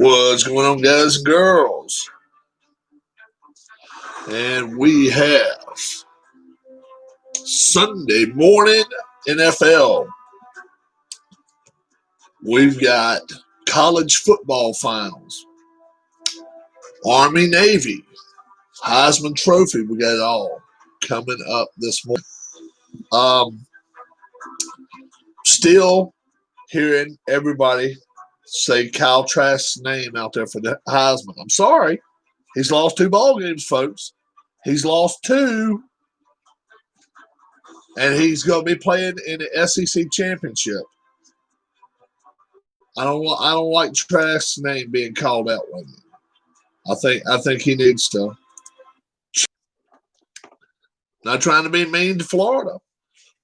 What's going on, guys and girls? And we have Sunday morning NFL. We've got college football finals, Army, Navy, Heisman Trophy. We got it all coming up this morning. Still hearing everybody say Kyle Trask's name out there for the Heisman. I'm sorry. He's lost 2 ball games, folks. He's lost 2. And he's going to be playing in the SEC championship. I don't like Trask's name being called out right now. I think he needs to. Not trying to be mean to Florida.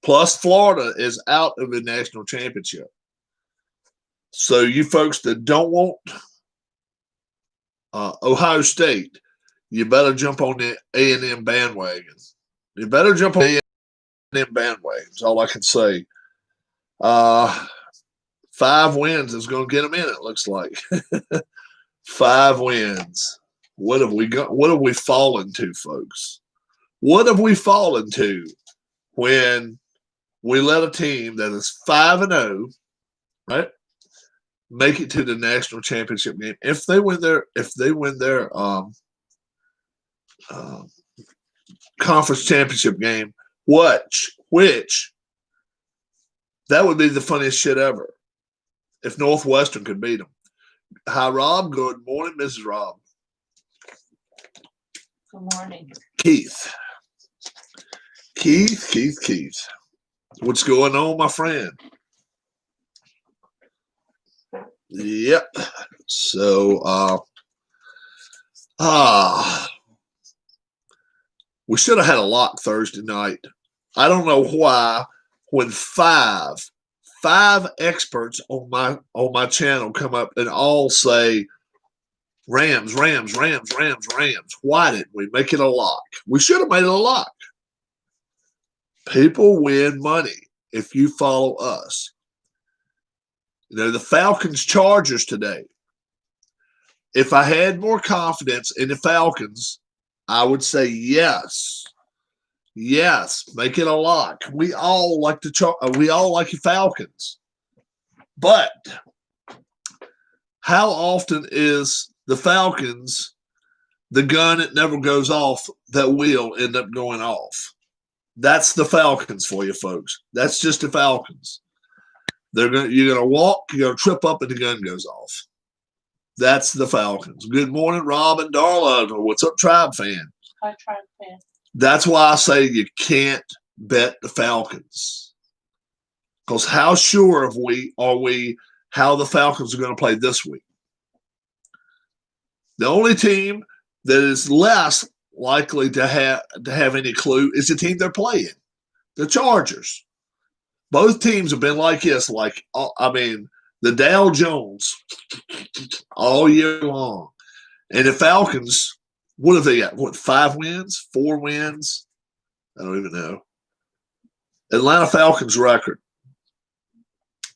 Plus, Florida is out of the national championship. So you folks that don't want Ohio State, you better jump on the A&M bandwagon. You better jump on the A&M bandwagon is all I can say. 5 wins is going to get them in, it looks like. 5 wins. What have we got? What have we fallen to, folks? What have we fallen to when we let a team that is 5-0, right, make it to the national championship game? If they win their conference championship game, which that would be the funniest shit ever if Northwestern could beat them. Hi, Rob. Good morning, Mrs. Rob. Good morning. Keith. What's going on, my friend? Yep. So, we should have had a lock Thursday night. I don't know why when five experts on my channel come up and all say Rams. Why didn't we make it a lock? We should have made it a lock. People win money if you follow us. You know, the Falcons Chargers today. If I had more confidence in the Falcons, I would say yes. Yes, make it a lock. We all like the Falcons. But how often is the Falcons the gun that never goes off that will end up going off? That's the Falcons for you, folks. That's just the Falcons. You're gonna walk, you're gonna trip up, and the gun goes off. That's the Falcons. Good morning, Rob and Darla. What's up, Tribe fan? Hi, Tribe fan. That's why I say you can't bet the Falcons. Because how sure are we how the Falcons are going to play this week? The only team that is less likely to have any clue is the team they're playing, the Chargers. Both teams have been like this, the Dow Jones all year long. And the Falcons, what have they got? 5 wins? 4 wins? I don't even know. Atlanta Falcons record.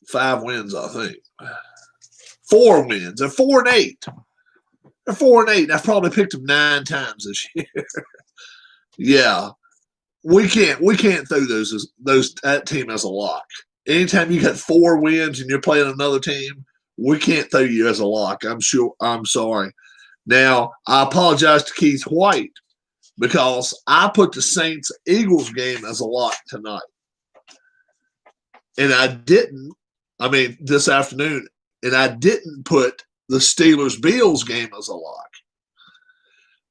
5 wins, I think. 4 wins. They're 4-8. They're 4-8. I've probably picked them 9 times this year. Yeah. We can't throw that team as a lock. Anytime you got 4 wins and you're playing another team, we can't throw you as a lock. I'm sorry. Now, I apologize to Keith White because I put the Saints-Eagles game as a lock tonight. And this afternoon, and I didn't put the Steelers-Bills game as a lock.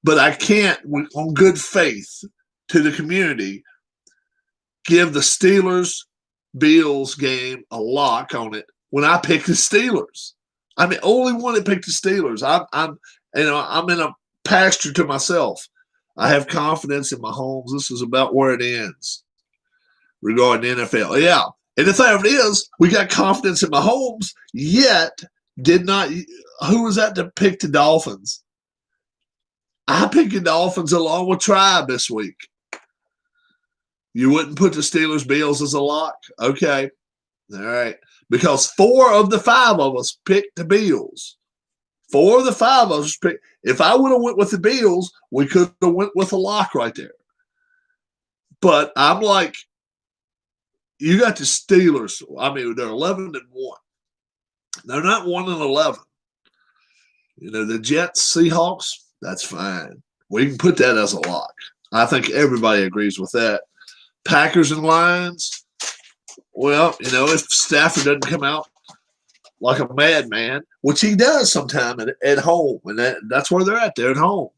But I can't, on good faith to the community, give the Steelers-Bills game a lock on it when I pick the Steelers. I'm the only one that picked the Steelers. I'm in a pasture to myself. I have confidence in my homes. This is about where it ends regarding the NFL. Yeah. And the thing of it is, we got confidence in my homes, yet did not. Who was that to pick the Dolphins? I picked the Dolphins along with Tribe this week. You wouldn't put the Steelers-Bills as a lock? Okay. All right. Because 4 of the 5 of us picked the Bills. 4 of the 5 of us picked. If I would have went with the Bills, we could have went with a lock right there. But I'm like, you got the Steelers. I mean, they're 11-1. They're not 1-11. You know, the Jets, Seahawks, that's fine. We can put that as a lock. I think everybody agrees with that. Packers and Lions, well, you know, if Stafford doesn't come out like a madman, which he does sometime at home, and that's where they're at. They're at home.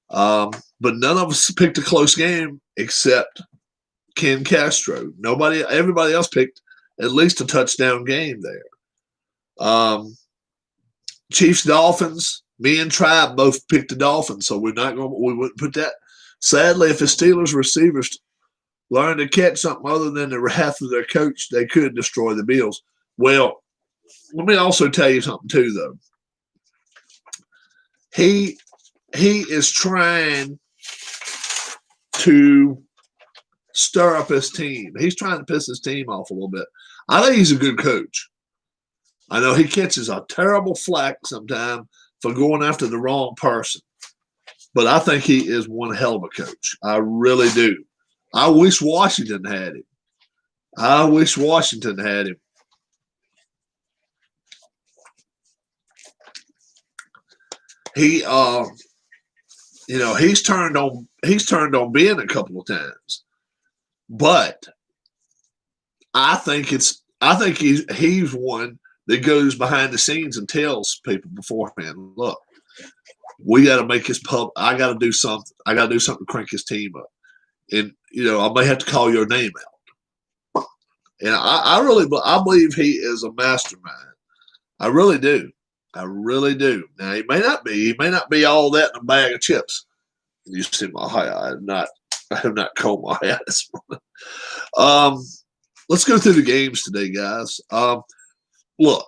But none of us picked a close game except Ken Castro. Everybody else picked at least a touchdown game there. Chiefs, Dolphins. Me and Tribe both picked the Dolphins, so we wouldn't put that. Sadly, if the Steelers receivers learn to catch something other than the wrath of their coach, they could destroy the Bills. Well, let me also tell you something too, though. He is trying to stir up his team. He's trying to piss his team off a little bit. I think he's a good coach. I know he catches a terrible flack sometimes for going after the wrong person. But I think he is one hell of a coach. I really do. I wish Washington had him. He you know, he's turned on Ben a couple of times. But I think he's one that goes behind the scenes and tells people beforehand, look, we got to make his pub. I got to do something. I got to do something to crank his team up. And, you know, I may have to call your name out. And I believe he is a mastermind. I really do. Now, he may not be. He may not be all that in a bag of chips. You see my hair. I have not combed my hair this morning. Let's go through the games today, guys. Look,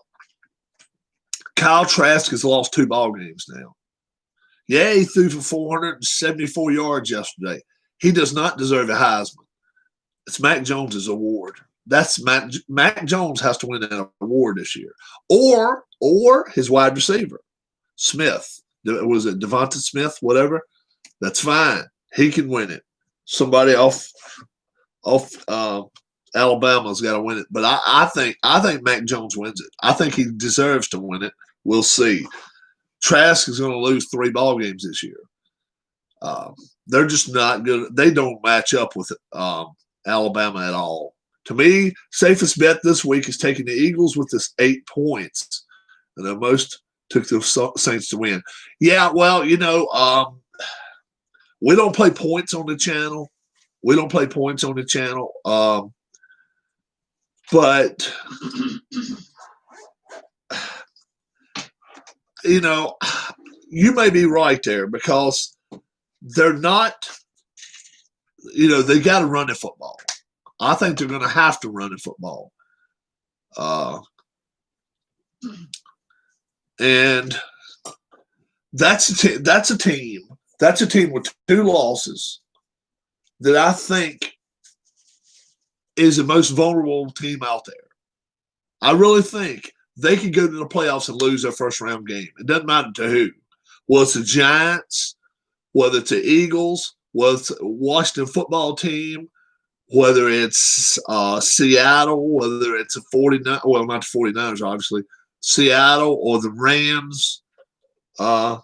Kyle Trask has lost 2 ball games now. Yeah, he threw for 474 yards yesterday. He does not deserve a Heisman. It's Mac Jones's award. That's Mac Jones has to win that award this year, or his wide receiver, Smith. Was it Devonta Smith? Whatever. That's fine. He can win it. Somebody off Alabama's got to win it. But I think Mac Jones wins it. I think he deserves to win it. We'll see. Trask is going to lose 3 ball games this year. They're just not good. They don't match up with Alabama at all. To me, safest bet this week is taking the Eagles with this 8 points. And the most took the Saints to win. Yeah, well, you know, we don't play points on the channel. But you know, you may be right there because they're not, you know, they got to run the football. I think they're going to have to run the football. And that's a team with 2 losses that I think is the most vulnerable team out there. I really think they could go to the playoffs and lose their first round game. It doesn't matter to who. Whether it's the Giants, whether it's the Eagles, whether it's the Washington football team, whether it's Seattle, whether it's the 49, well, not the 49ers, obviously, Seattle or the Rams. But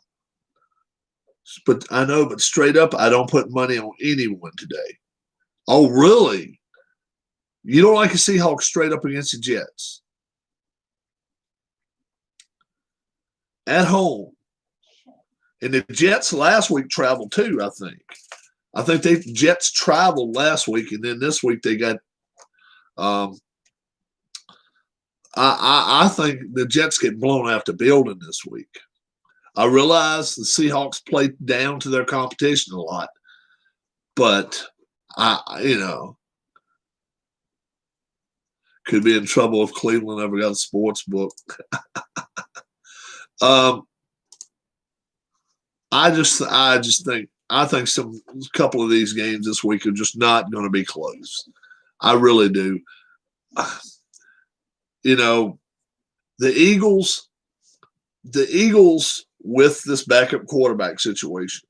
straight up, I don't put money on anyone today. Oh, really? You don't like a Seahawks straight up against the Jets? At home. And the Jets last week traveled too, I think. I think the Jets traveled last week, and then this week they got I think the Jets get blown out the building this week. I realize the Seahawks played down to their competition a lot, but could be in trouble if Cleveland ever got a sports book. I think a couple of these games this week are just not going to be close. I really do. You know, the Eagles, the Eagles with this backup quarterback situation.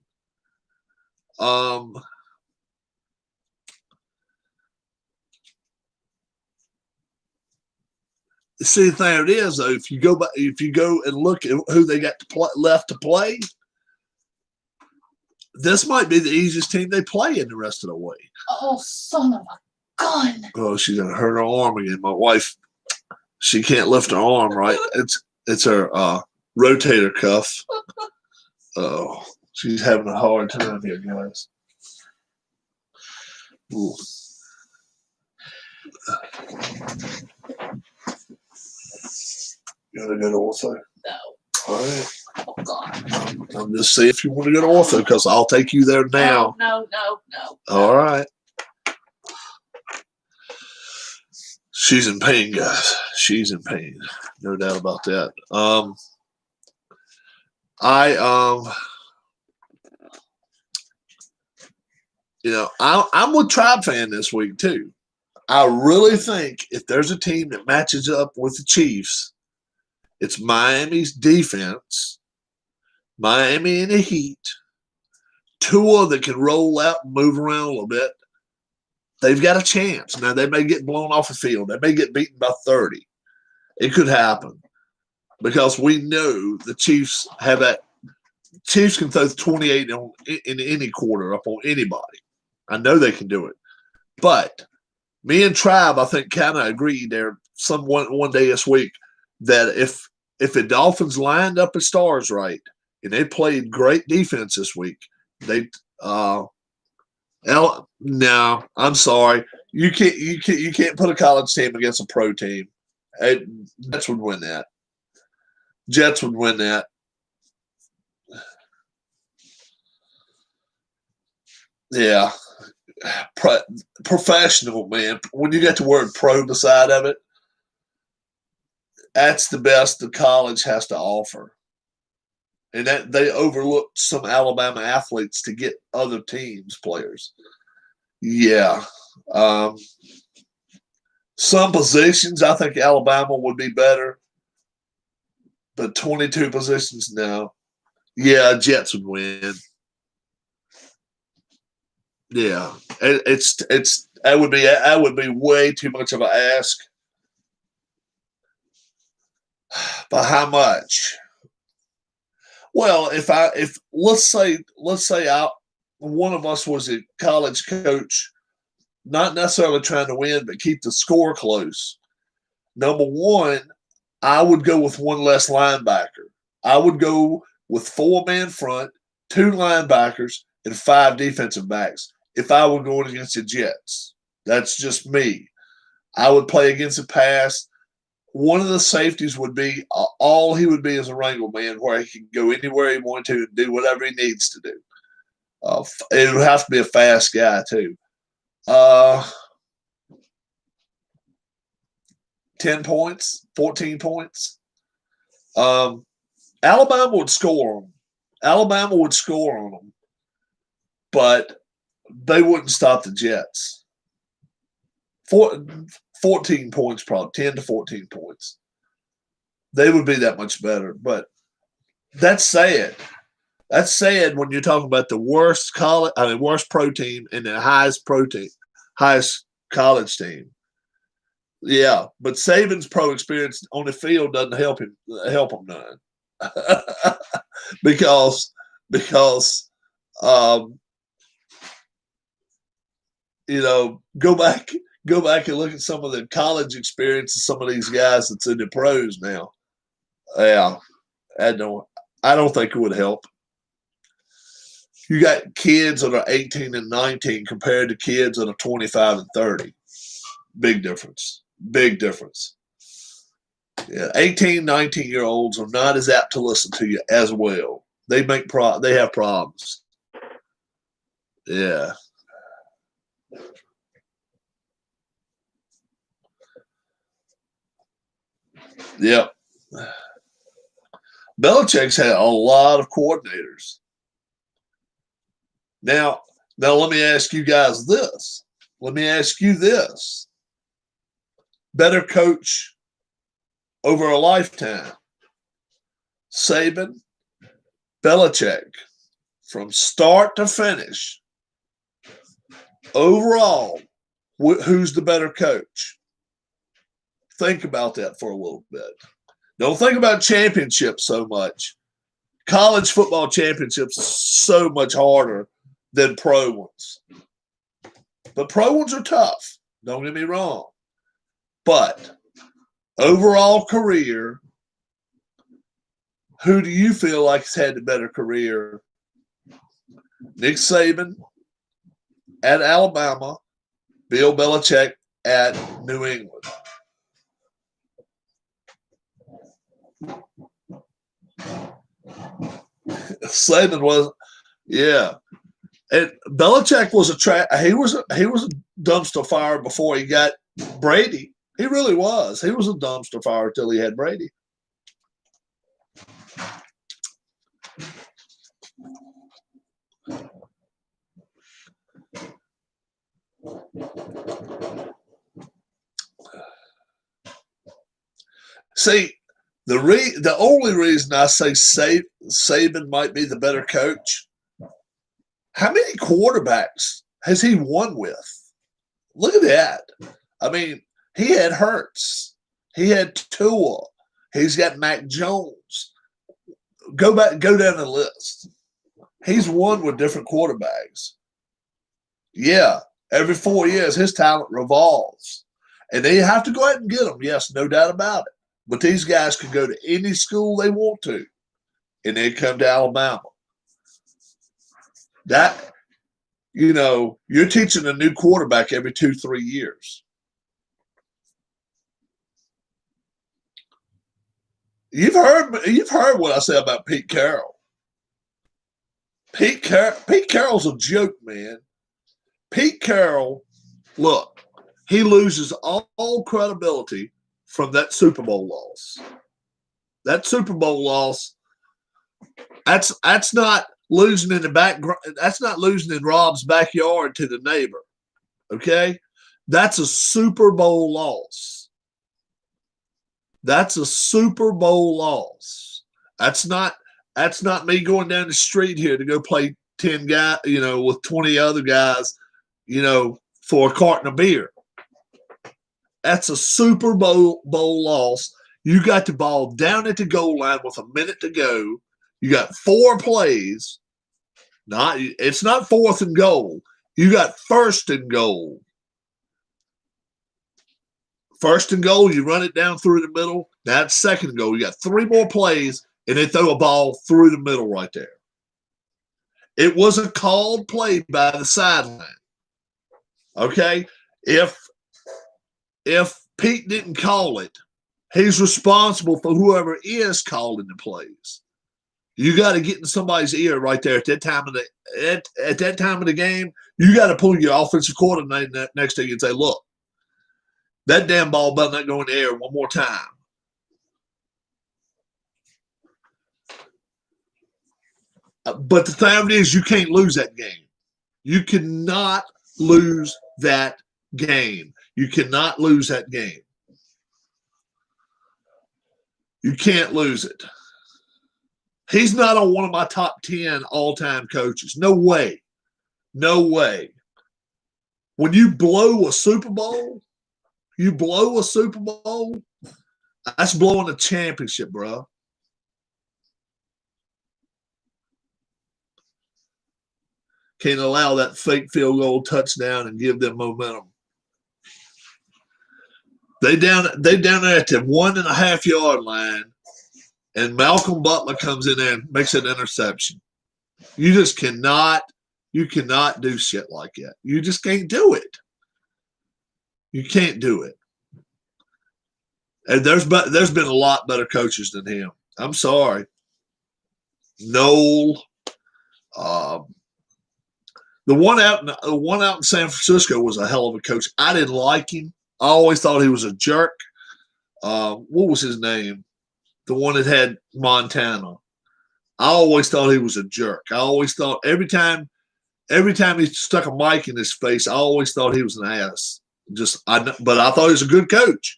See, the thing it is, though, if you go and look at who they got left to play, this might be the easiest team they play in the rest of the way. Oh, son of a gun! Oh, she's gonna hurt her arm again. My wife, she can't lift her arm right. It's her rotator cuff. Oh, she's having a hard time here, guys. Ooh. You want to go to ortho? No. All right. Oh, God. I'm just saying if you want to go to ortho, because I'll take you there now. No. All right. She's in pain, guys. She's in pain. No doubt about that. I'm with Tribe Fan this week too. I really think if there's a team that matches up with the Chiefs, it's Miami's defense, Miami in the heat, Tua that can roll out and move around a little bit. They've got a chance. Now, they may get blown off the field. They may get beaten by 30. It could happen because we know the Chiefs have that. Chiefs can throw 28 in any quarter up on anybody. I know they can do it. But me and Tribe, I think, kind of agreed there one day this week that if the Dolphins lined up as stars right and they played great defense this week, no, I'm sorry. You can't put a college team against a pro team. Jets would win that. Jets would win that. Yeah. Professional, man. When you get the word pro beside of it, that's the best the college has to offer. And that they overlooked some Alabama athletes to get other teams players. Yeah. Some positions, I think Alabama would be better. But 22 positions, no. Yeah, Jets would win. Yeah, that would be way too much of an ask. But how much? Well, if let's say one of us was a college coach, not necessarily trying to win, but keep the score close. Number one, I would go with one less linebacker. I would go with 4-man front, 2 linebackers, and 5 defensive backs. If I were going against the Jets, that's just me. I would play against the pass. One of the safeties would be all he would be is a wrangle man, where he can go anywhere he wants to and do whatever he needs to do. It would have to be a fast guy too. 10 points, 14 points. Alabama would score on them. Alabama would score on them, but they wouldn't stop the Jets. 14 points, probably 10 to 14 points. They would be that much better. But that's sad. That's sad when you're talking about the worst pro team and the highest college team. Yeah, but Saban's pro experience on the field doesn't help him none. because go back and look at some of the college experience of some of these guys that's in the pros now. Yeah, I don't think it would help. You got kids that are 18 and 19 compared to kids that are 25 and 30. Big difference. Yeah, 18, 19-year-olds are not as apt to listen to you as well. They have problems. Yeah. Yep. Belichick's had a lot of coordinators. Now let me ask you guys this. Better coach over a lifetime, Saban, Belichick, from start to finish, overall, who's the better coach? Think about that for a little bit. Don't think about championships so much. College football championships are so much harder than pro ones. But pro ones are tough. Don't get me wrong. But overall career, who do you feel like has had the better career? Nick Saban at Alabama, Bill Belichick at New England. Saban was, yeah. And Belichick was he was a dumpster fire before he got Brady. He really was. He was a dumpster fire until he had Brady. See, the only reason I say Saban might be the better coach, how many quarterbacks has he won with? Look at that. I mean, he had Hurts. He had Tua. He's got Mac Jones. Go down the list. He's won with different quarterbacks. Yeah, every 4 years, his talent revolves. And they have to go ahead and get them. Yes, no doubt about it. But these guys can go to any school they want to, and they come to Alabama. That, you're teaching a new quarterback every 2-3 years. You've heard what I say about Pete Carroll. Pete Carroll's a joke, man. Pete Carroll, look, he loses all credibility from that Super Bowl loss. That Super Bowl loss, that's not losing in the background. That's not losing in Rob's backyard to the neighbor. Okay? That's a Super Bowl loss. That's a Super Bowl loss. That's not me going down the street here to go play 10 guys, with 20 other guys, for a carton of beer. That's a Super Bowl loss. You got the ball down at the goal line with a minute to go. You got 4 plays. It's not 4th and goal. You got 1st and goal. 1st and goal, you run it down through the middle. That's 2nd and goal. You got 3 more plays, and they throw a ball through the middle right there. It was a called play by the sideline. Okay? If Pete didn't call it, he's responsible for whoever is calling the plays. You got to get in somebody's ear right there at that time of the game. You got to pull your offensive coordinator next to you and say, "Look, that damn ball better not go in the air one more time." But the thing is, you can't lose that game. You cannot lose that game. You cannot lose that game. You can't lose it. He's not on one of my top 10 all-time coaches. No way. No way. When you blow a Super Bowl, that's blowing a championship, bro. Can't allow that fake field goal touchdown and give them momentum. They down there at the 1.5 yard line, and Malcolm Butler comes in there and makes an interception. You just cannot do shit like that. You just can't do it. You can't do it. And there's been a lot better coaches than him. I'm sorry. Noel, the one out in San Francisco was a hell of a coach. I didn't like him. I always thought he was a jerk. What was his name? The one that had Montana. I always thought he was a jerk. I always thought every time he stuck a mic in his face, I always thought he was an ass. But I thought he was a good coach.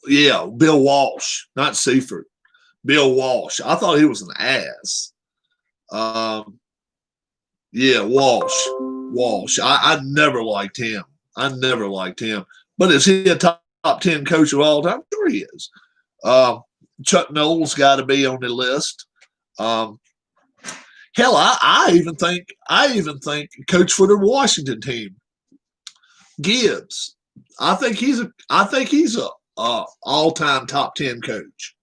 Yeah, Bill Walsh, not Seifert. Bill Walsh. I thought he was an ass. Yeah, Walsh. I never liked him. I never liked him. But is he a top 10 coach of all time? Sure he is. Chuck Noll's got to be on the list. Hell, I even think coach for the Washington team, Gibbs. I think he's a all-time top 10 coach.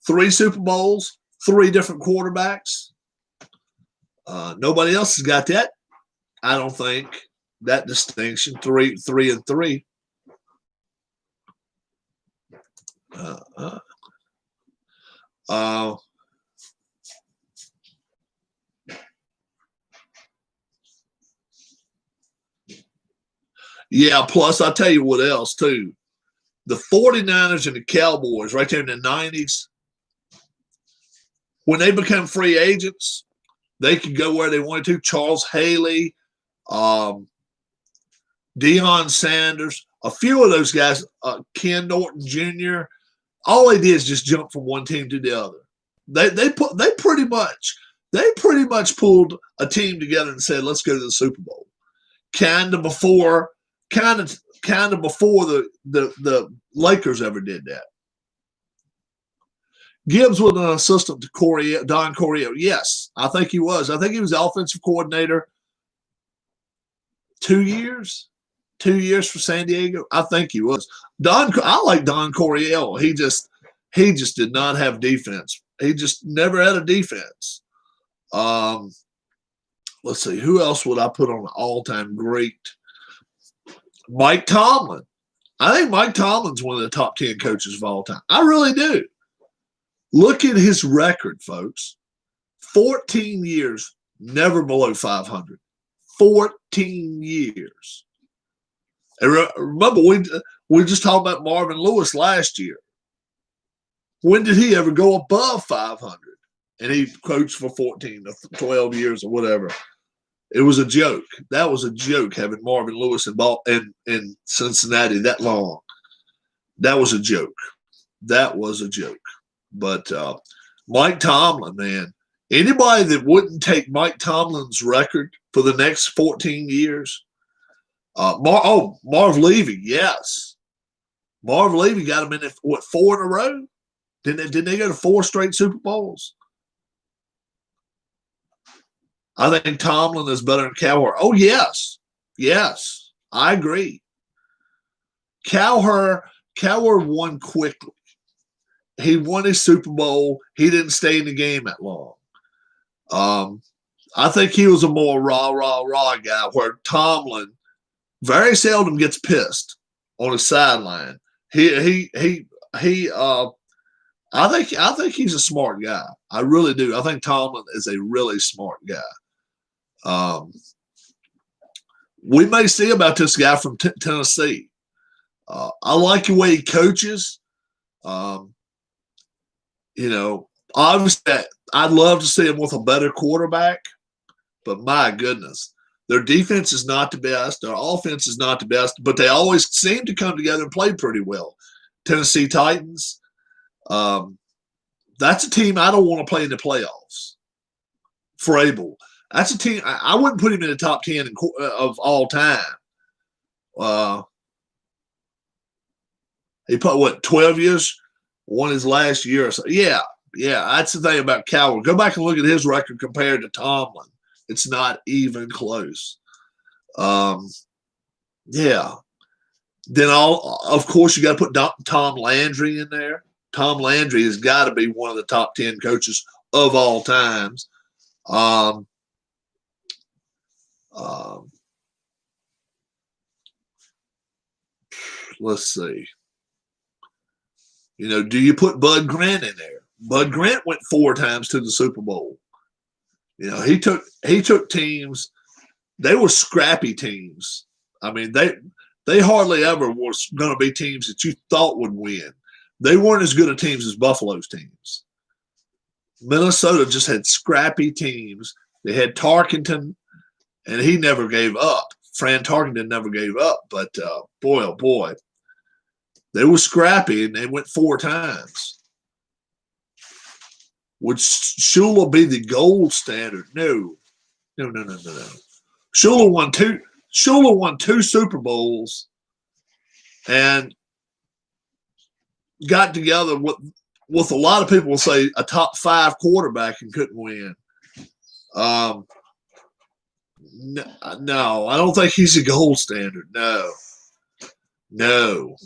3 Super Bowls, 3 different quarterbacks. Nobody else has got that. I don't think that distinction. 3 and 3. Yeah, plus I'll tell you what else too. The 49ers and the Cowboys right there in the 90s, when they become free agents, they could go where they wanted to. Charles Haley, Deion Sanders, a few of those guys, Ken Norton Jr., all they did is just jump from one team to the other. They pretty much pulled a team together and said, let's go to the Super Bowl. Kind of before the Lakers ever did that. Gibbs was an assistant to Don Coryell. Yes, I think he was. I think he was offensive coordinator 2 years. 2 years for San Diego. I think he was. I like Don Coryell. He just did not have defense. He just never had a defense. Let's see. Who else would I put on an all-time great? Mike Tomlin. I think Mike Tomlin's one of the top 10 coaches of all time. I really do. Look at his record, folks. 14 years, never below 500. 14 years. And remember, we just talked about Marvin Lewis last year. When did he ever go above 500? And he coached for 14 or 12 years or whatever. It was a joke. That was a joke having Marvin Lewis in Cincinnati that long. That was a joke. That was a joke. But Mike Tomlin, man, anybody that wouldn't take Mike Tomlin's record for the next 14 years, Marv Levy, yes. Marv Levy got him in 4 in a row? Didn't they go to 4 straight Super Bowls? I think Tomlin is better than Cowher. Oh, yes. Yes, I agree. Cowher won quickly. He won his Super Bowl. He didn't stay in the game that long. I think he was a more rah guy, where Tomlin very seldom gets pissed on his sideline. I think he's a smart guy. I really do. I think Tomlin is a really smart guy. We may see about this guy from Tennessee. I like the way he coaches. Obviously, I'd love to see him with a better quarterback, but my goodness, their defense is not the best. Their offense is not the best, but they always seem to come together and play pretty well. Tennessee Titans, that's a team I don't want to play in the playoffs. Vrabel, that's a team I wouldn't put him in the top 10 of all time. He put 12 years, won his last year or so. Yeah, that's the thing about Cowher. Go back and look at his record compared to Tomlin. It's not even close. Yeah. Then of course you got to put Tom Landry in there. Tom Landry has got to be one of the top 10 coaches of all times. Let's see. Do you put Bud Grant in there? Bud Grant went 4 times to the Super Bowl. He took teams. They were scrappy teams. I mean, they hardly ever was going to be teams that you thought would win. They weren't as good a teams as Buffalo's teams. Minnesota just had scrappy teams. They had Tarkenton, and he never gave up. Fran Tarkenton never gave up. But boy, oh boy, They were scrappy, and they went 4 times. Would Shula be the gold standard? No. Shula won two Super Bowls and got together with a lot of people will say a top 5 quarterback and couldn't win. No, I don't think he's a gold standard. No.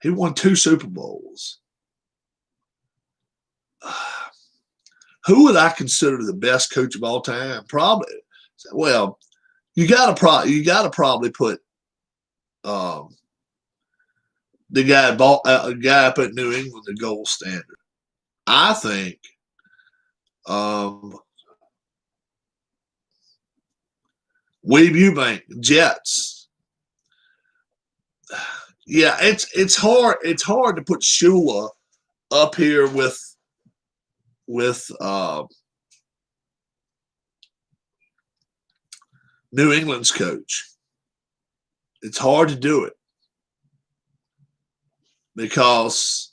He won 2 Super Bowls. Who would I consider the best coach of all time? Probably. Well, you gotta probably put the guy up at New England the gold standard. I think Weeb Eubank, Jets. Yeah, it's hard to put Shula up here with New England's coach. It's hard to do it because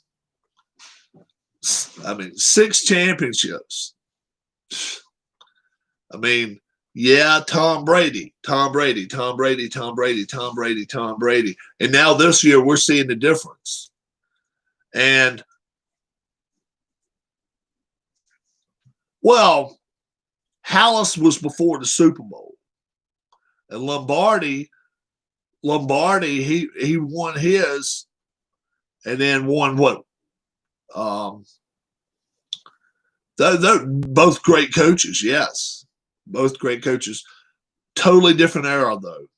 6 championships. Yeah, Tom Brady. And now this year we're seeing the difference. And well, Hallis was before the Super Bowl. And Lombardi, he won his and then won what? They're both great coaches, yes. Both great coaches. Totally different era, though.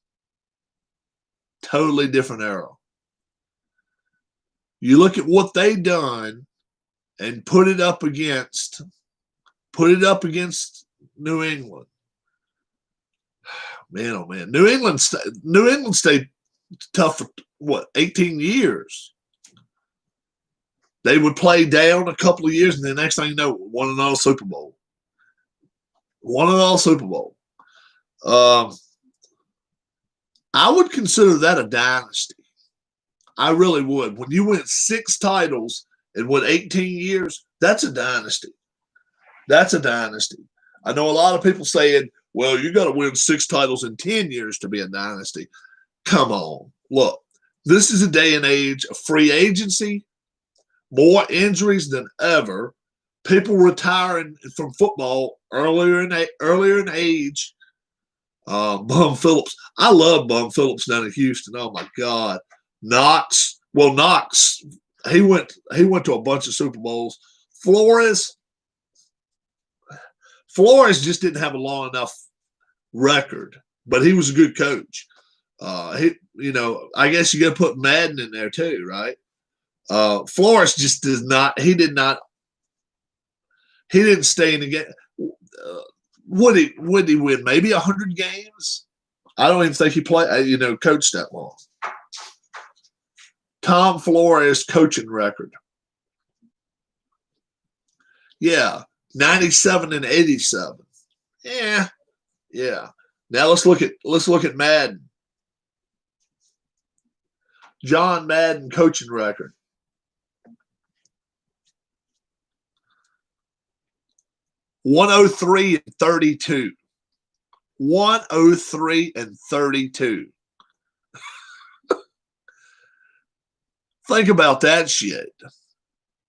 Totally different era. You look at what they done and put it up against New England. Man, oh man. New England stayed tough for 18 years. They would play down a couple of years, and the next thing you know, won another Super Bowl. I would consider that a dynasty. I really would. When you win 6 titles in 18 years, that's a dynasty. I know a lot of people saying, well, you got to win 6 titles in 10 years to be a dynasty. Come on. Look, this is a day and age of free agency, more injuries than ever, people retiring from football earlier in age. Bum Phillips. I love Bum Phillips down in Houston. Oh my God. Knox. He went to a bunch of Super Bowls. Flores just didn't have a long enough record, but he was a good coach. I guess you got to put Madden in there too, right? Flores just does not. He didn't stay in the game. Would he win maybe 100 games? I don't even think he coached that long. Tom Flores coaching record. Yeah, 97 and 87. Yeah. Now let's look at Madden. John Madden coaching record. 103 and 32. 103 and 32. Think about that shit.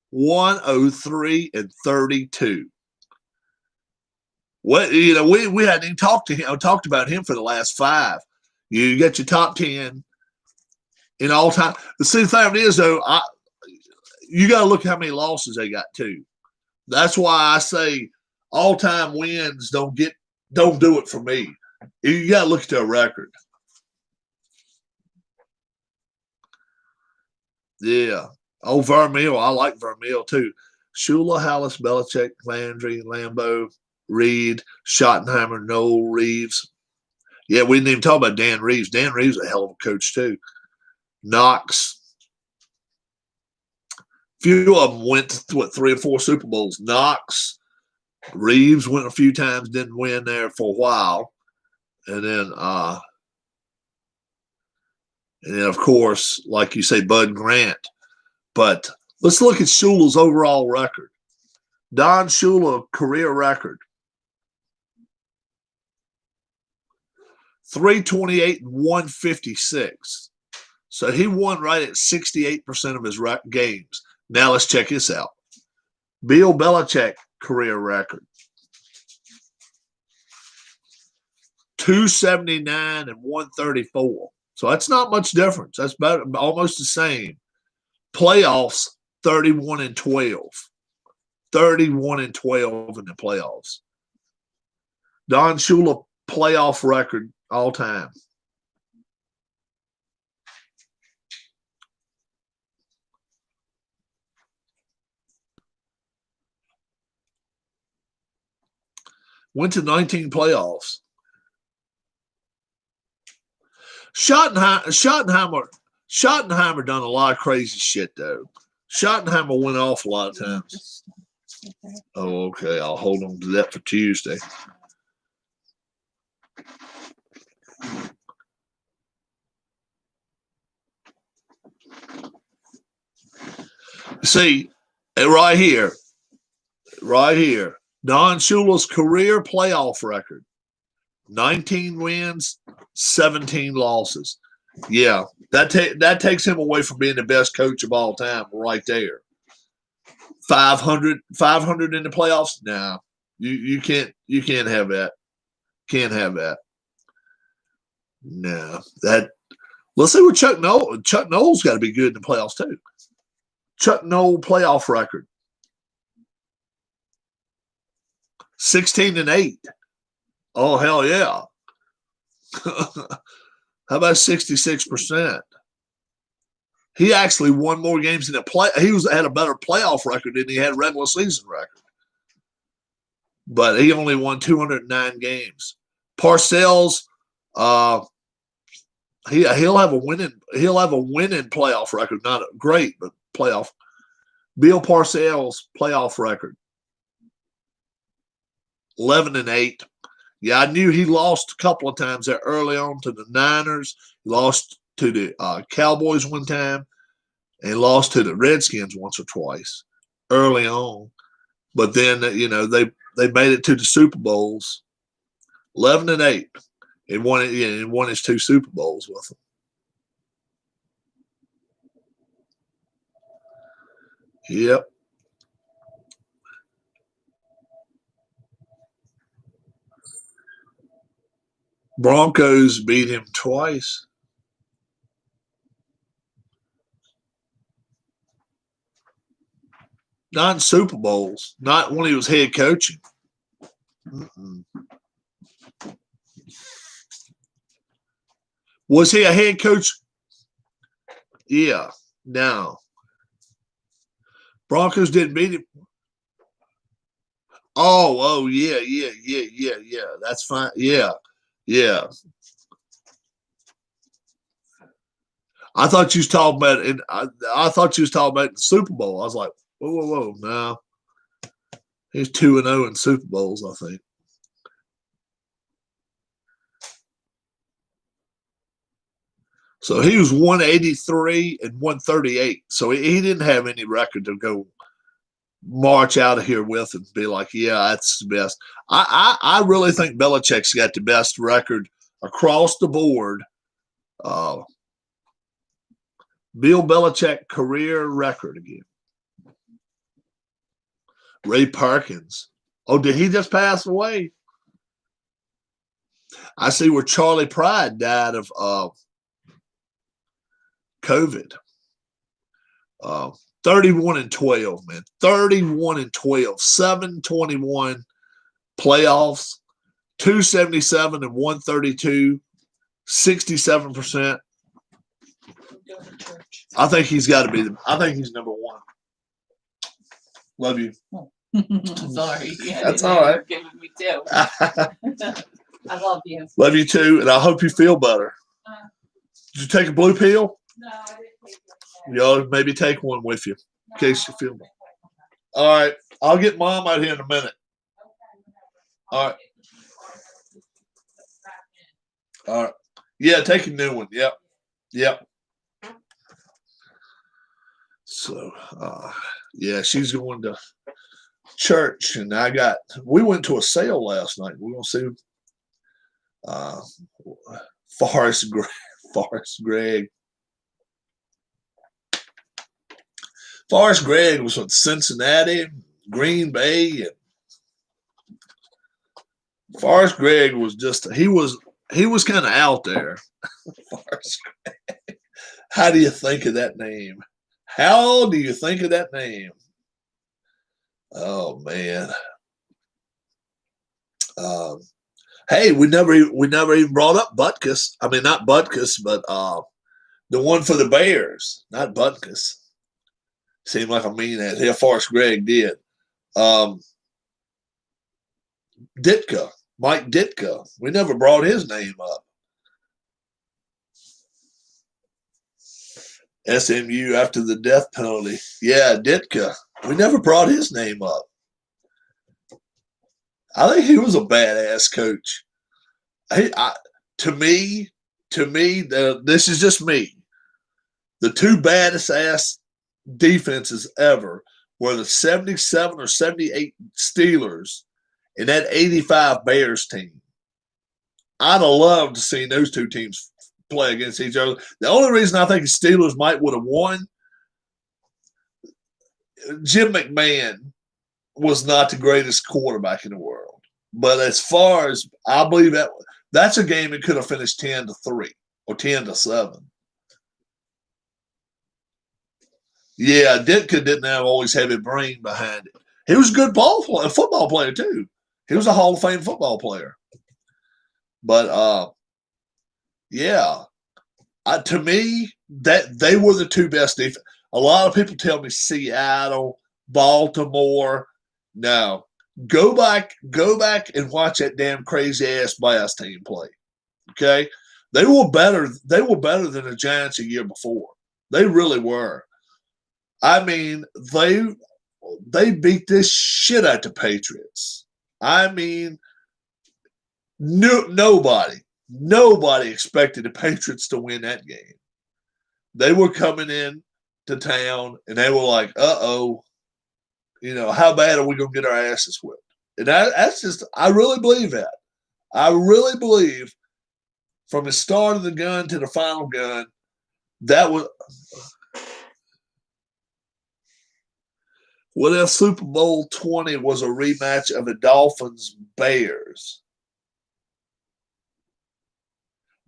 103 and 32. What we hadn't even talked about him for the last 5. You got your top 10 in all time. The thing is though, you got to look how many losses they got too. That's why I say all-time wins don't do it for me. You got to look at their record. Yeah. Oh, Vermeil. I like Vermeil too. Shula, Hallis, Belichick, Landry, Lambeau, Reed, Schottenheimer, Noel, Reeves. Yeah, we didn't even talk about Dan Reeves. Dan Reeves is a hell of a coach too. Knox. Few of them went to 3 or 4 Super Bowls. Knox, Reeves went a few times, didn't win there for a while. And then And then, of course, like you say, Bud Grant. But let's look at Shula's overall record. Don Shula, career record. 328 and 156. So he won right at 68% of his games. Now let's check this out. Bill Belichick, career record. 279 and 134. So that's not much difference. That's about almost the same. Playoffs, 31 and 12. 31 and 12 in the playoffs. Don Shula, playoff record all time. Went to 19 playoffs. Schottenheimer done a lot of crazy shit, though. Schottenheimer went off a lot of times. Oh, okay. I'll hold on to that for Tuesday. See, right here, Don Shula's career playoff record, 19 wins, 17 losses. Yeah, that takes him away from being the best coach of all time right there. 500 in the playoffs? No, you can't have that. Can't have that. No, let's see what Chuck Noll's got to be good in the playoffs too. Chuck Noll playoff record, 16 and 8. Oh hell yeah! How about 66%? He actually won more games in the play. He had a better playoff record than he had regular season record. But he only won 209 games. Parcells, he'll have a winning playoff record. Not great, but playoff. Bill Parcells playoff record, 11 and 8. Yeah, I knew he lost a couple of times there early on to the Niners. He lost to the Cowboys one time, and lost to the Redskins once or twice early on. But then they made it to the Super Bowls, 11 and 8. He won it. He won his 2 Super Bowls with them. Yep. Broncos beat him twice. Not in Super Bowls. Not when he was head coaching. Mm-mm. Was he a head coach? Yeah. No. Broncos didn't beat him. Oh, yeah. That's fine. Yeah. I thought you was talking about it. I thought you was talking about the Super Bowl. I was like, whoa. No. He's 2-0 in Super Bowls, I think. So he was 183 and 138. So he didn't have any record to go march out of here with and be like, yeah, that's the best. I really think Belichick's got the best record across the board. Bill Belichick career record again. Ray Perkins. Oh, did he just pass away? I see where Charlie Pride died of COVID. 31 and 12, man. 31 and 12. 721 playoffs. 277 and 132. 67%. I think he's got to be. I think he's number 1. Love you. Sorry. Yeah, that's all right. Giving me too. I love you. Love you too, and I hope you feel better. Did you take a blue pill? No, I didn't take it. You ought to maybe take one with you in case you feel better. All right. I'll get Mom out here in a minute. All right. All right. Yeah, take a new one. Yep. So, yeah, she's going to church, and we went to a sale last night. We're going to see uh, Forrest Gregg. Forrest Gregg was with Cincinnati, Green Bay, and Forrest Gregg was he was kind of out there. Forrest Gregg. How do you think of that name? How do you think of that name? Oh man. Hey, we never even brought up Butkus. I mean, not Butkus, but the one for the Bears, not Butkus. Seemed like a mean ass. Yeah, Forrest Gregg did. Ditka, Mike Ditka. We never brought his name up. SMU after the death penalty. Yeah, Ditka. We never brought his name up. I think he was a badass coach. To me, this is just me. The two baddest ass defenses ever were the 77 or 78 Steelers and that 85 Bears team. I'd have loved to see those two teams play against each other. The only reason I think the Steelers would have won, Jim McMahon was not the greatest quarterback in the world. But as far as I believe that's a game that could have finished 10-3 or 10-7. Yeah, Ditka didn't always have a brain behind it. He was a good football player too. He was a Hall of Fame football player. But yeah, to me, that they were the two best defense. A lot of people tell me Seattle, Baltimore. No, go back and watch that damn crazy ass Bass team play. Okay, they were better. They were better than the Giants a year before. They really were. I mean, they beat this shit out the Patriots. I mean, nobody expected the Patriots to win that game. They were coming in to town, and they were like, "Uh-oh, how bad are we going to get our asses whipped?" And that's just, I really believe that. I really believe from the start of the gun to the final gun, that was. What if Super Bowl 20 was a rematch of the Dolphins-Bears?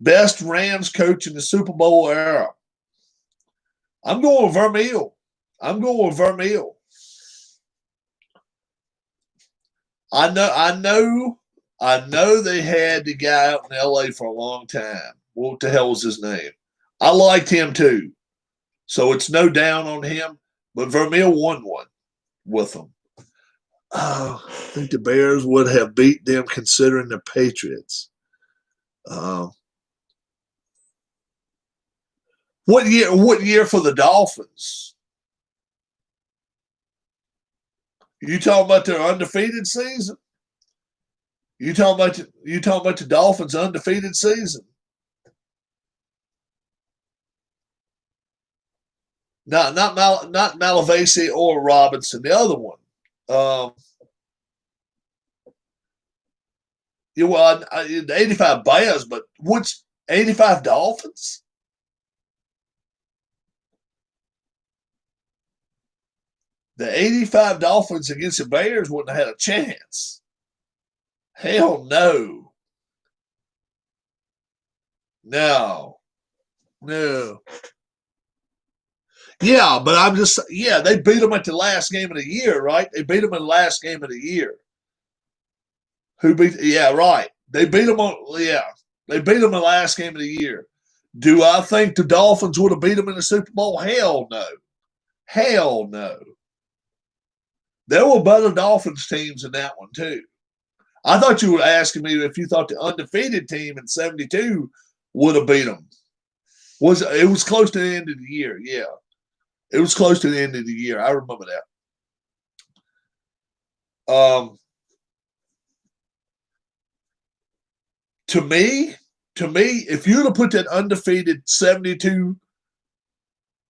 Best Rams coach in the Super Bowl era. I'm going with Vermeil. I know they had the guy out in LA for a long time. What the hell was his name? I liked him too. So it's no down on him, but Vermeil won one with them. I think the Bears would have beat them considering the Patriots. What year for the Dolphins? You talking about their undefeated season? You talking about the Dolphins' undefeated season? Not Malavasi or Robinson. The other one. The 85 Bears, but which 85 Dolphins? The 85 Dolphins against the Bears wouldn't have had a chance. Hell no. No. Yeah, but they beat them at the last game of the year, right? They beat them in the last game of the year. Yeah, right. They beat them They beat them in the last game of the year. Do I think the Dolphins would have beat them in the Super Bowl? Hell no. Hell no. There were better Dolphins teams in that one too. I thought you were asking me if you thought the undefeated team in 72 would have beat them. It was close to the end of the year, yeah. It was close to the end of the year. I remember that. To me, if you'd have put that undefeated 72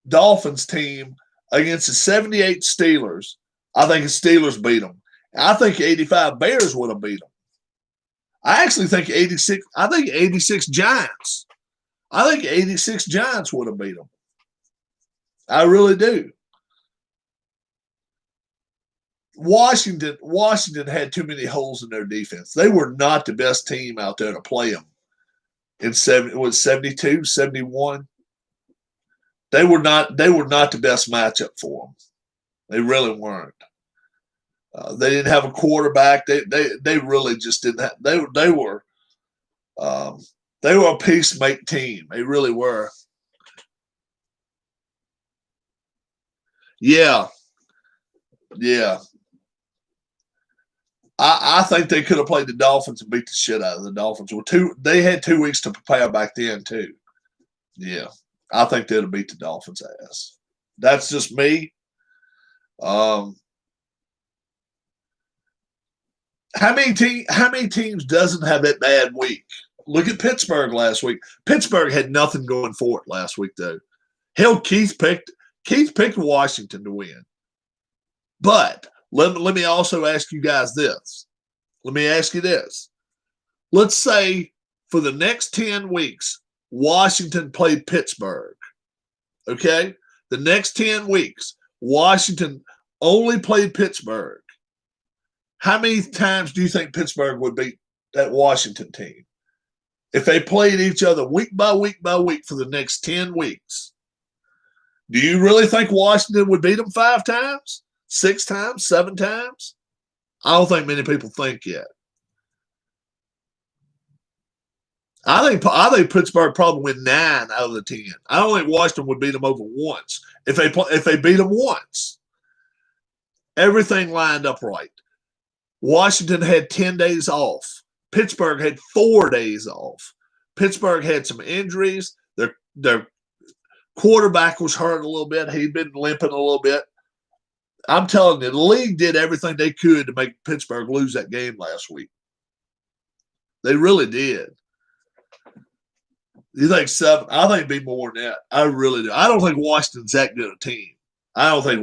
Dolphins team against the 78 Steelers, I think the Steelers beat them. I think 85 Bears would have beat them. I actually think 86. I think 86 Giants. I think 86 Giants would have beat them. I really do. Washington had too many holes in their defense. They were not the best team out there to play them. In 72, 71. They were not the best matchup for them. They really weren't. They didn't have a quarterback. They really just didn't have. They were a peacemake team. They really were. Yeah. I think they could have played the Dolphins and beat the shit out of the Dolphins. They had 2 weeks to prepare back then too. Yeah, I think they'd have beat the Dolphins' ass. That's just me. How many teams doesn't have that bad week? Look at Pittsburgh last week. Pittsburgh had nothing going for it last week though. Hell, Keith picked Washington to win. But let me also ask you guys this. Let me ask you this. Let's say for the next 10 weeks, Washington played Pittsburgh. Okay? The next 10 weeks, Washington only played Pittsburgh. How many times do you think Pittsburgh would beat that Washington team? If they played each other week by week by week for the next 10 weeks, do you really think Washington would beat them 5 times? 6 times, 7 times? I don't think many people think yet. I think Pittsburgh probably win 9 out of the 10. I don't think Washington would beat them over once. If they beat them once, everything lined up right. Washington had 10 days off. Pittsburgh had 4 days off. Pittsburgh had some injuries. Their quarterback was hurt a little bit. He'd been limping a little bit. I'm telling you, the league did everything they could to make Pittsburgh lose that game last week. They really did. You think 7? I think it'd be more than that. I really do. I don't think Washington's that good a team. I think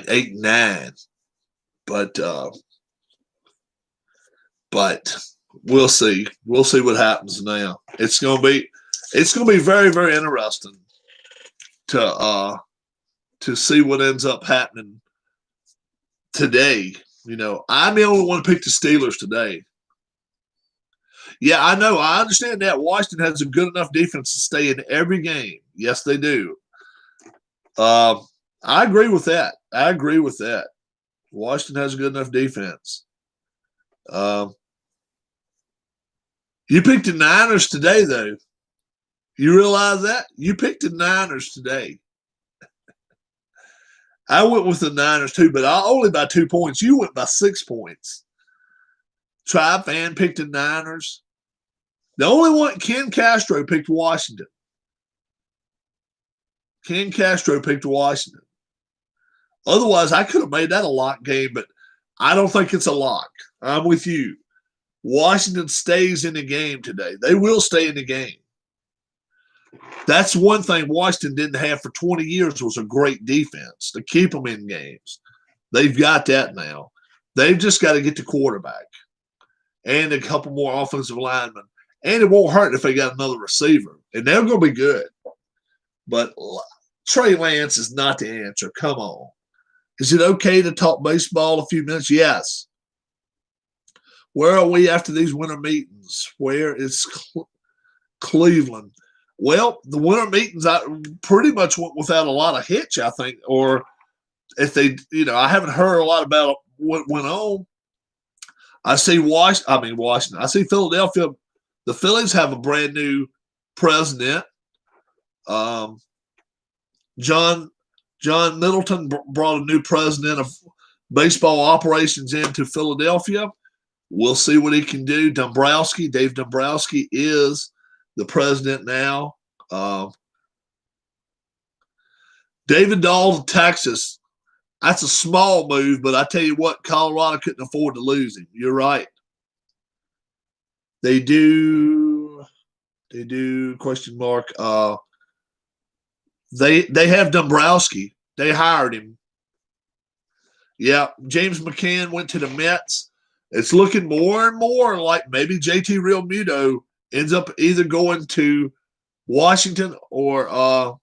8, 9. But we'll see. We'll see what happens now. It's gonna be very, very interesting to see what ends up happening today. You know, I'm the only one to pick the Steelers today. Yeah, I know. I understand that. Washington has a good enough defense to stay in every game. Yes, they do. I agree with that. Washington has a good enough defense. You picked the Niners today, though. You realize that? You picked the Niners today. I went with the Niners too, but only by 2 points. You went by 6 points. Tribe fan picked the Niners. The only one, Ken Castro picked Washington. Otherwise, I could have made that a lock game, but I don't think it's a lock. I'm with you. Washington stays in the game today. They will stay in the game. That's one thing Washington didn't have for 20 years was a great defense to keep them in games. They've got that now. They've just got to get the quarterback and a couple more offensive linemen. And it won't hurt if they got another receiver. And they're going to be good. But Trey Lance is not the answer. Come on. Is it okay to talk baseball a few minutes? Yes. Where are we after these winter meetings? Where is Cleveland? Well, the winter meetings I pretty much went without a lot of hitch, I think. Or if they, I haven't heard a lot about what went on. I see Washington. I see Philadelphia. The Phillies have a brand new president. John Middleton brought a new president of baseball operations into Philadelphia. We'll see what he can do. Dave Dombrowski is the president now. David Dahl to Texas. That's a small move, but I tell you what, Colorado couldn't afford to lose him. You're right. They do, question mark. They have Dombrowski. They hired him. Yeah, James McCann went to the Mets. It's looking more and more like maybe JT Realmuto ends up either going to Washington or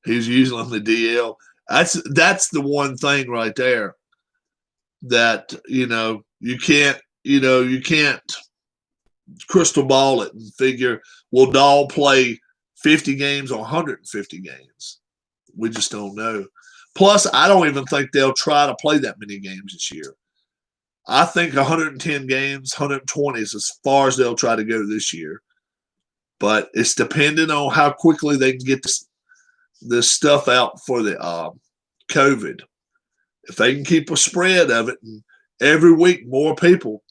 he's usually on the DL. That's the one thing right there that you can't crystal ball it and figure will Dahl play 50 games or 150 games. We just don't know. Plus, I don't even think they'll try to play that many games this year. I think 110 games, 120 is as far as they'll try to go this year. But it's dependent on how quickly they can get this stuff out for the COVID. If they can keep a spread of it, and every week more people.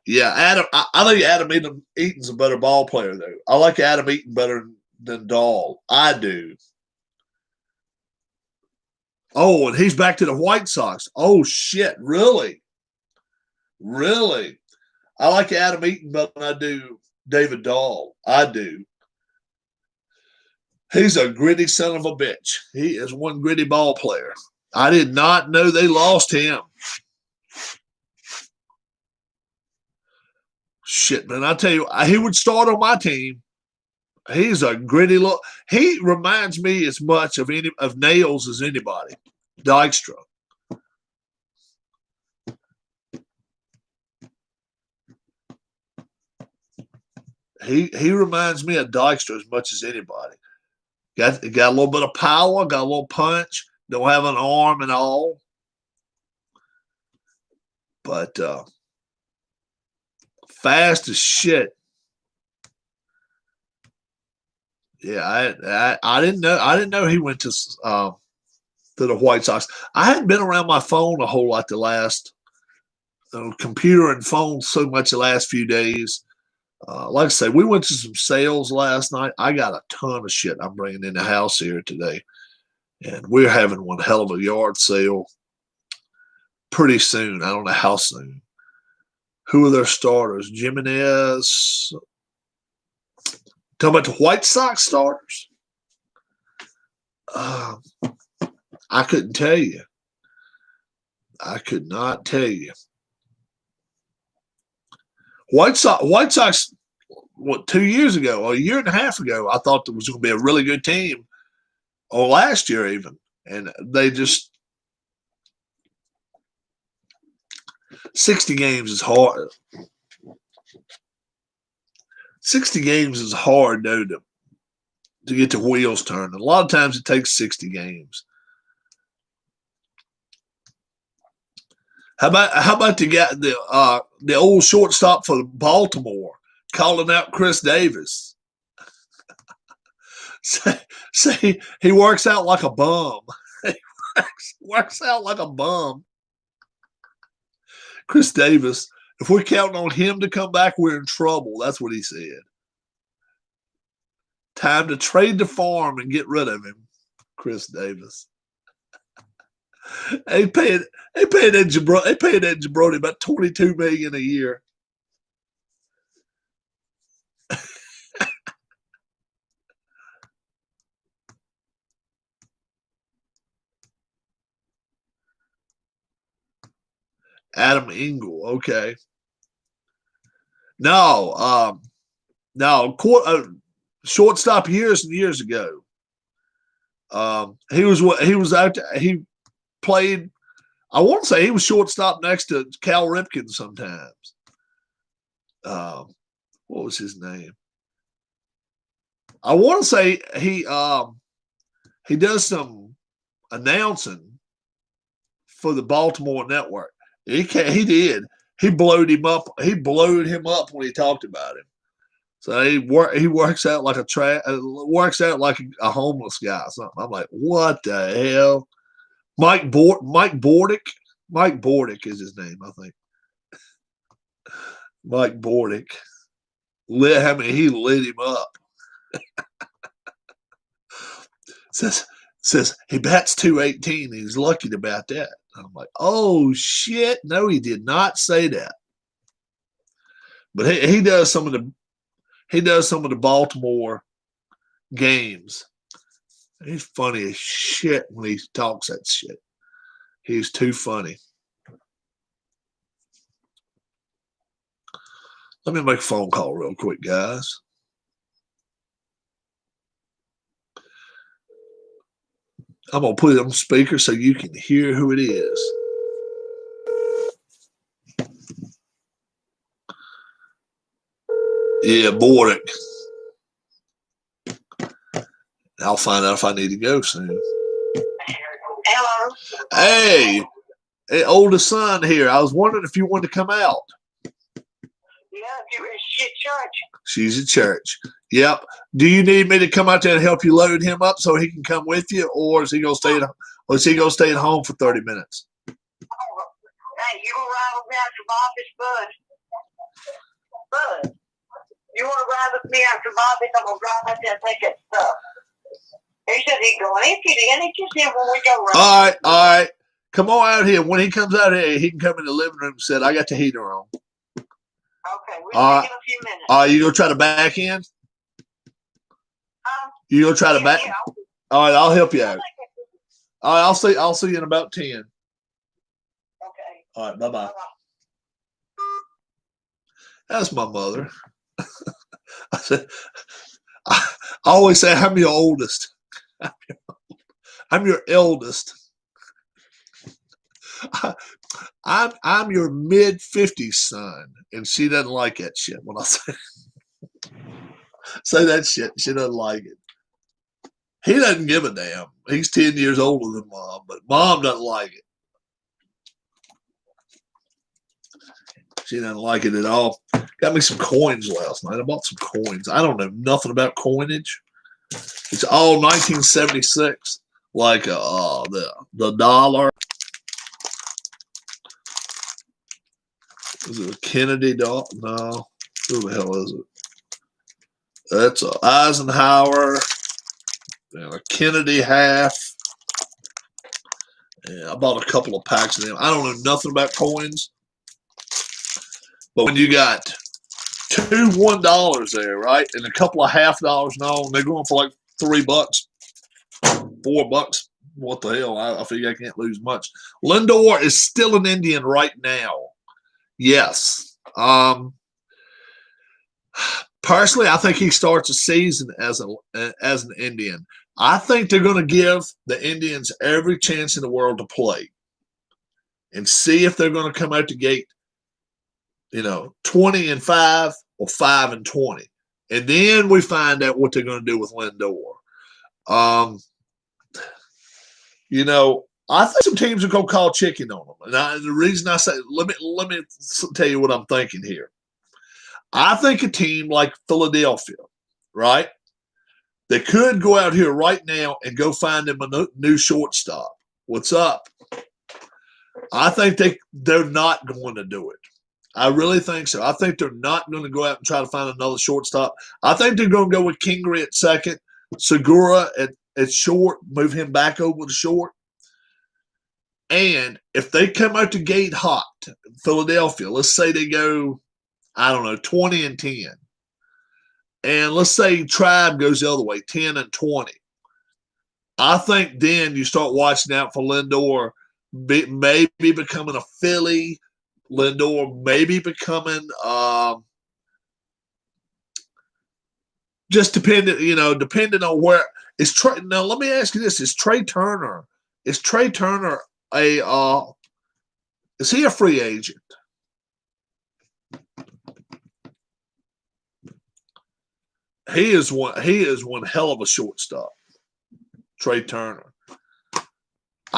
Yeah, I think Adam Eaton's a better ball player, though. I like Adam Eaton better than Dahl. I do. Oh, and he's back to the White Sox. Oh, shit. Really? Really? I like Adam Eaton better than I do David Dahl. I do. He's a gritty son of a bitch. He is one gritty ball player. I did not know they lost him. Shit, man. I tell you, he would start on my team. He's a gritty look. He reminds me as much of Nails as anybody. Dykstra. He reminds me of Dykstra as much as anybody. Got a little bit of power, got a little punch. Don't have an arm and all. But fast as shit. Yeah, I didn't know. I didn't know he went to the White Sox. I hadn't been around my phone a whole lot the last computer and phone so much the last few days. Like I say, we went to some sales last night. I got a ton of shit I'm bringing in the house here today, and we're having one hell of a yard sale pretty soon. I don't know how soon. Who are their starters? Jimenez. Talking about the White Sox starters? I couldn't tell you. I could not tell you. White Sox, what, 2 years ago, or a year and a half ago, I thought there was going to be a really good team, or last year even, and they just 60 games is hard. 60 games is hard, though, to get the wheels turning. A lot of times it takes 60 games. How about the old shortstop for Baltimore calling out Chris Davis? Say he works out like a bum. He works out like a bum. Chris Davis, if we're counting on him to come back, we're in trouble. That's what he said. Time to trade the farm and get rid of him, Chris Davis. They paid Ed Jabroni about $22 million a year. Adam Engel, okay. No, shortstop years and years ago. He was out there, he played. I want to say he was shortstop next to Cal Ripken sometimes. What was his name? I want to say he does some announcing for the Baltimore network. He did. He blowed him up. He blowed him up when he talked about him. So he works out like a homeless guy or something. I'm like, what the hell? Mike Bordick. Mike Bordick is his name, I think. Mike Bordick. He lit him up. says he bats 218. He's lucky about that. I'm like, oh shit! No, he did not say that. But he does some of the. He does some of the Baltimore games. He's funny as shit when he talks that shit. He's too funny. Let me make a phone call real quick, guys. I'm going to put it on speaker so you can hear who it is. Yeah, Bordick. I'll find out if I need to go soon. Hello. Hey, oldest son here. I was wondering if you wanted to come out. Yeah, she's at church. She's at church. Yep. Do you need me to come out there and help you load him up so he can come with you, or is he gonna stay at home for 30 minutes? Oh, hey, you gonna ride with me out to Bobby's, Bud? You wanna ride with me out to Bobby's? I'm gonna drive out there and take that stuff. He said he's going. He just said when we go right. All right. Come on out here. When he comes out here, he can come in the living room and say, I got the heater on. Okay, we'll see in a few minutes. You gonna try to back in? You gonna try to back? Yeah. All right, I'll help you out. All right, I'll see you in about 10. Okay. All right, bye-bye. That's my mother. I always say I'm your oldest. I'm your eldest. I'm your mid-50s son, and she doesn't like that shit when I say that shit. She doesn't like it. He doesn't give a damn. He's 10 years older than Mom, but Mom doesn't like it. She doesn't like it at all. Got me some coins last night. I bought some coins. I don't know nothing about coinage. It's all 1976, like the dollar. Is it a Kennedy dollar? No. Who the hell is it? That's a Eisenhower and a Kennedy half. Yeah, I bought a couple of packs of them. I don't know nothing about coins. But when you got two $1 there, right, and a couple of $half and all, and they're going for like $3, $4. What the hell? I figure I can't lose much. Lindor is still an Indian right now. Yes. Personally, I think he starts the season as an Indian. I think they're going to give the Indians every chance in the world to play and see if they're going to come out the gate, 20-5 or 5-20. And then we find out what they're going to do with Lindor. I think some teams are going to call chicken on them. And the reason I say, let me tell you what I'm thinking here. I think a team like Philadelphia, right? They could go out here right now and go find them a new shortstop. What's up? I think they're not going to do it. I really think so. I think they're not going to go out and try to find another shortstop. I think they're going to go with Kingery at second, Segura at short, move him back over to short. And if they come out the gate hot, Philadelphia, let's say they go, 20-10. And let's say Tribe goes the other way, 10-20. I think then you start watching out for Lindor maybe becoming a Philly. Lindor maybe becoming just depending on where is Trey. Now let me ask you this: Is Trey Turner is he a free agent? He is one hell of a shortstop, Trey Turner.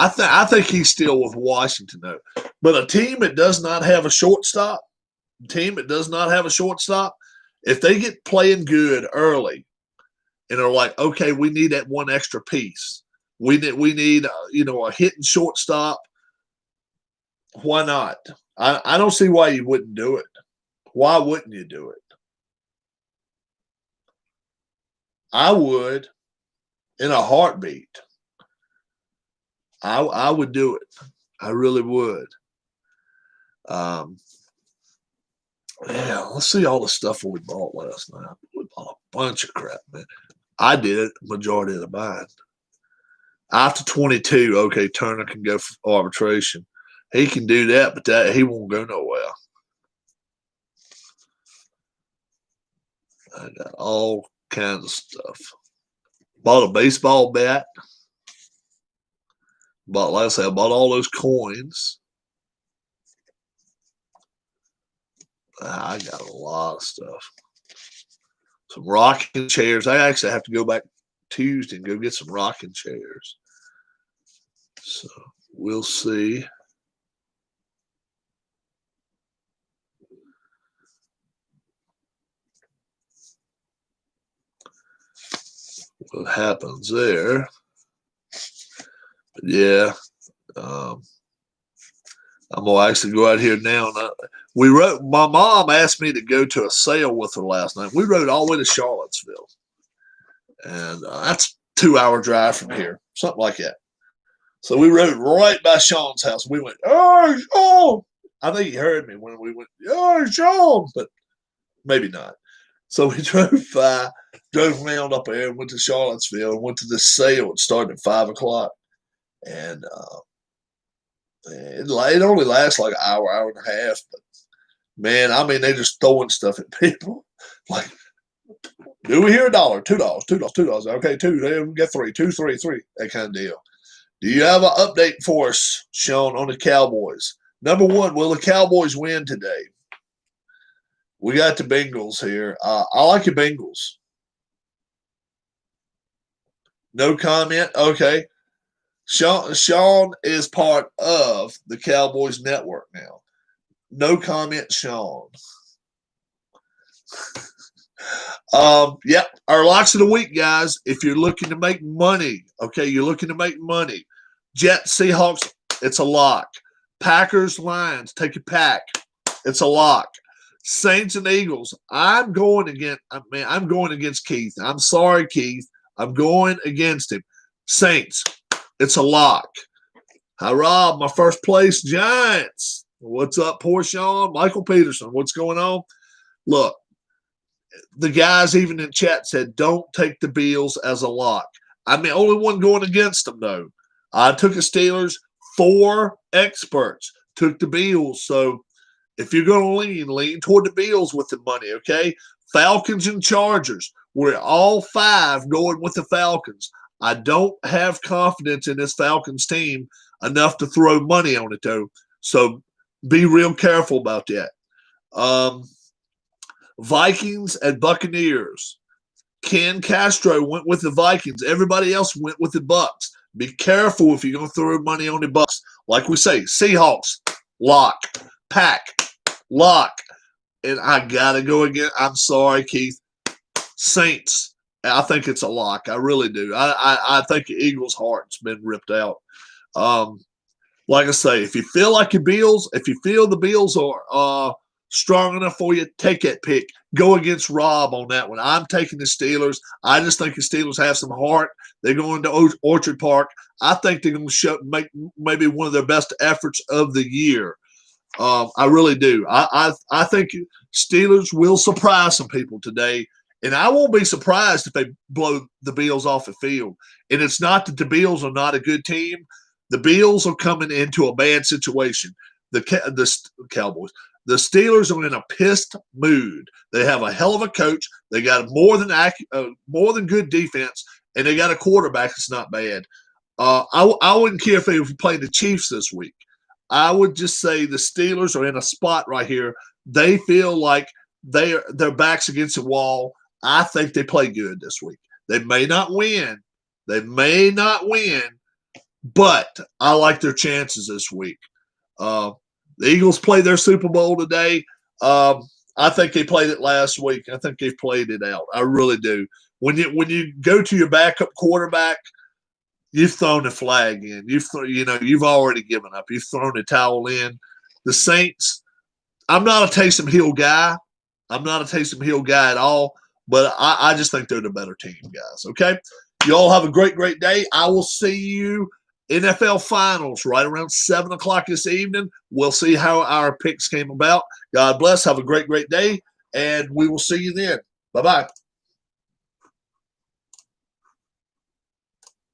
I think he's still with Washington though. But a team that does not have a shortstop, if they get playing good early, and they're like, okay, we need that one extra piece. We need a hitting shortstop. Why not? I don't see why you wouldn't do it. Why wouldn't you do it? I would, in a heartbeat. I would do it. I really would. Yeah, let's see all the stuff we bought last night. bunch of crap, man. I did it majority of the mine. After 22, okay, Turner can go for arbitration. He can do that, but that he won't go nowhere. I got all kinds of stuff. Bought a baseball bat. Like I said, I bought all those coins. I got a lot of stuff. Some rocking chairs. I actually have to go back Tuesday and go get some rocking chairs. So we'll see. What happens there. But yeah. I'm gonna actually go out here now. And my mom asked me to go to a sale with her last night. We rode all the way to Charlottesville, and that's a 2-hour drive from here, something like that. So we rode right by Sean's house. We went, "Oh, Sean!" I think he heard me when we went, "Oh, Sean," but maybe not. So we drove around up there and went to Charlottesville and went to this sale. It started at 5:00, and it only lasts like an hour and a half. But man, I mean, they just throwing stuff at people. Like, do we hear $1, $2, $2, okay, $2, then we get 3, 2, 3, 3, that kind of deal. Do you have an update for us, Sean, on the Cowboys? Number one, will the Cowboys win today? We got the Bengals here. I like the Bengals. No comment? Okay. Sean is part of the Cowboys network now. No comment, Sean. Yep. Our locks of the week, guys. If you're looking to make money, okay, you're looking to make money. Jets, Seahawks, it's a lock. Packers, Lions, take a pack. It's a lock. Saints and Eagles. I'm going against Keith. I'm sorry, Keith. I'm going against him. Saints. It's a lock. Hi, Rob. My first place, Giants. What's up, poor Sean? Michael Peterson. What's going on? Look, the guys even in chat said don't take the Bills as a lock. I'm the only one going against them, though. I took the Steelers. 4 experts took the Bills. So if you're going to lean toward the Bills with the money, okay? Falcons and Chargers. We're all 5 going with the Falcons. I don't have confidence in this Falcons team enough to throw money on it, though. So be real careful about that. Vikings and Buccaneers. Ken Castro went with the Vikings. Everybody else went with the Bucs. Be careful if you're going to throw money on the Bucs. Like we say, Seahawks, lock. Pack, lock. And I got to go again. I'm sorry, Keith. Saints. I think it's a lock. I really do. I think the Eagles' heart's been ripped out. Like I say, if you feel like the Bills are strong enough for you, take that pick. Go against Rob on that one. I'm taking the Steelers. I just think the Steelers have some heart. They're going to Orchard Park. I think they're going to make maybe one of their best efforts of the year. I really do. I think Steelers will surprise some people today. And I won't be surprised if they blow the Bills off the field. And it's not that the Bills are not a good team. The Bills are coming into a bad situation. The Cowboys. The Steelers are in a pissed mood. They have a hell of a coach. They got more than good defense, and they got a quarterback that's not bad. I wouldn't care if they were playing the Chiefs this week. I would just say the Steelers are in a spot right here. They feel like their back's against the wall. I think they play good this week. They may not win. But I like their chances this week. The Eagles played their Super Bowl today. I think they played it last week. I think they've played it out. I really do. When you go to your backup quarterback, you've thrown the flag in. You've already given up. You've thrown the towel in. The Saints. I'm not a Taysom Hill guy. At all. But I just think they're the better team, guys. Okay? You all have a great, great day. I will see you NFL Finals right around 7 o'clock this evening. We'll see how our picks came about. God bless. Have a great, great day. And we will see you then. Bye-bye.